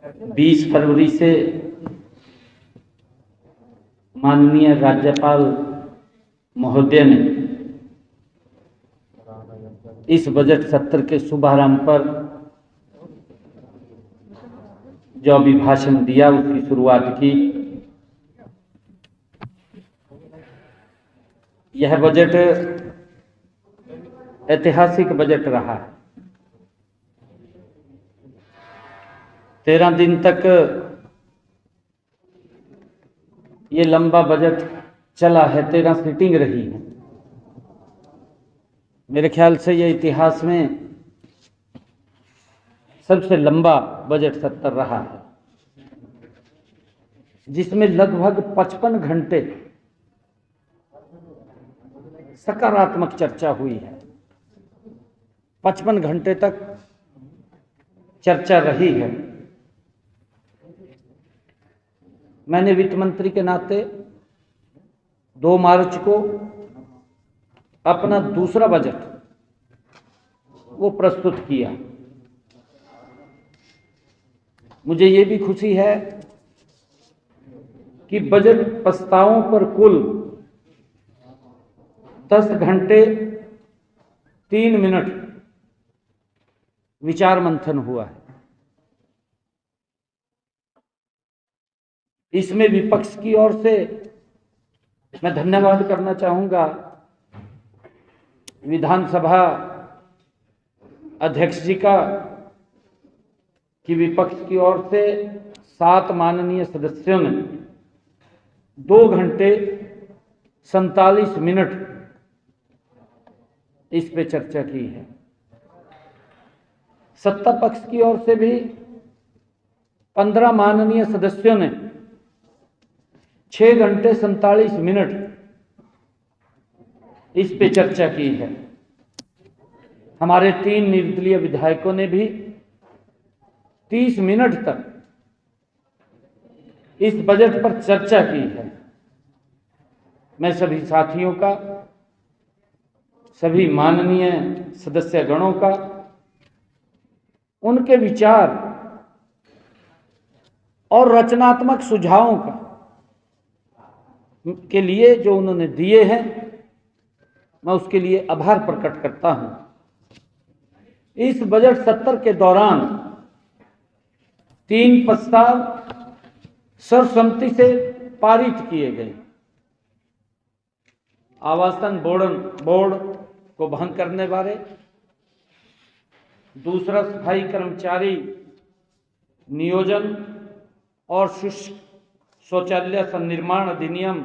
20 फरवरी से माननीय राज्यपाल महोदय ने इस बजट सत्र के शुभारंभ पर जो अभिभाषण दिया उसकी शुरुआत की। यह बजट ऐतिहासिक बजट रहा है। 13 दिन तक ये लंबा बजट चला है, 13 सीटिंग रही है। मेरे ख्याल से ये इतिहास में सबसे लंबा बजट सत्र रहा है, जिसमें लगभग 55 घंटे सकारात्मक चर्चा हुई है। 55 घंटे तक चर्चा रही है। मैंने वित्त मंत्री के नाते 2 मार्च को अपना दूसरा बजट वो प्रस्तुत किया। मुझे ये भी खुशी है कि बजट प्रस्तावों पर कुल 10 घंटे 3 मिनट विचार मंथन हुआ है। इसमें विपक्ष की ओर से मैं धन्यवाद करना चाहूंगा विधानसभा अध्यक्ष जी का, कि विपक्ष की ओर से 7 माननीय सदस्यों ने 2 घंटे 47 मिनट इस पे चर्चा की है। सत्ता पक्ष की ओर से भी 15 माननीय सदस्यों ने 6 घंटे 47 मिनट इस पे चर्चा की है। हमारे 3 निर्दलीय विधायकों ने भी 30 मिनट तक इस बजट पर चर्चा की है। मैं सभी साथियों का, सभी माननीय सदस्यगणों का, उनके विचार और रचनात्मक सुझावों का के लिए जो उन्होंने दिए हैं, मैं उसके लिए आभार प्रकट करता हूं। इस बजट सत्र के दौरान 3 प्रस्ताव सर्वसम्मति से पारित किए गए। आवासन बोर्ड को भंग करने बारे, दूसरा सफाई कर्मचारी नियोजन और शौचालय संनिर्माण अधिनियम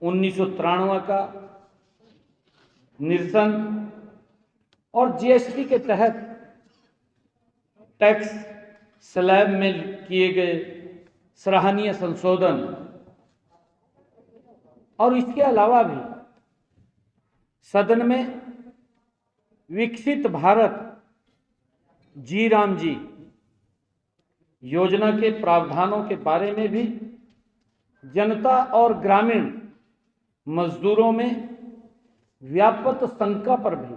1993 का निरसन और जीएसटी के तहत टैक्स स्लैब में किए गए सराहनीय संशोधन, और इसके अलावा भी सदन में विकसित भारत जी राम जी योजना के प्रावधानों के बारे में भी जनता और ग्रामीण मजदूरों में व्यापक शंका पर भी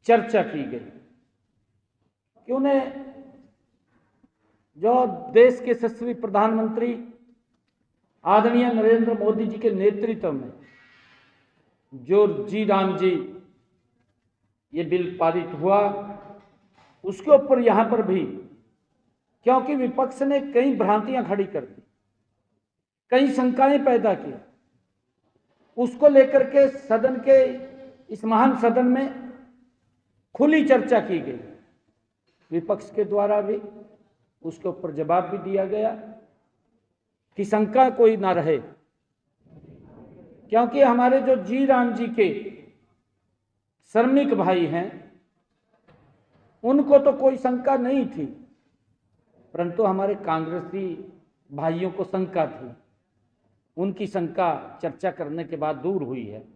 चर्चा की गई कि उन्हें जो देश के यशस्वी प्रधानमंत्री आदरणीय नरेंद्र मोदी जी के नेतृत्व में जो जी राम जी ये बिल पारित हुआ, उसके ऊपर यहां पर भी, क्योंकि विपक्ष ने कई भ्रांतियां खड़ी कर दी, कई शंकाएं पैदा की, उसको लेकर के सदन के इस महान सदन में खुली चर्चा की गई। विपक्ष के द्वारा भी उसके ऊपर जवाब भी दिया गया कि शंका कोई ना रहे, क्योंकि हमारे जो जी राम जी के श्रमिक भाई हैं उनको तो कोई शंका नहीं थी, परंतु हमारे कांग्रेसी भाइयों को शंका थी। उनकी शंका चर्चा करने के बाद दूर हुई है।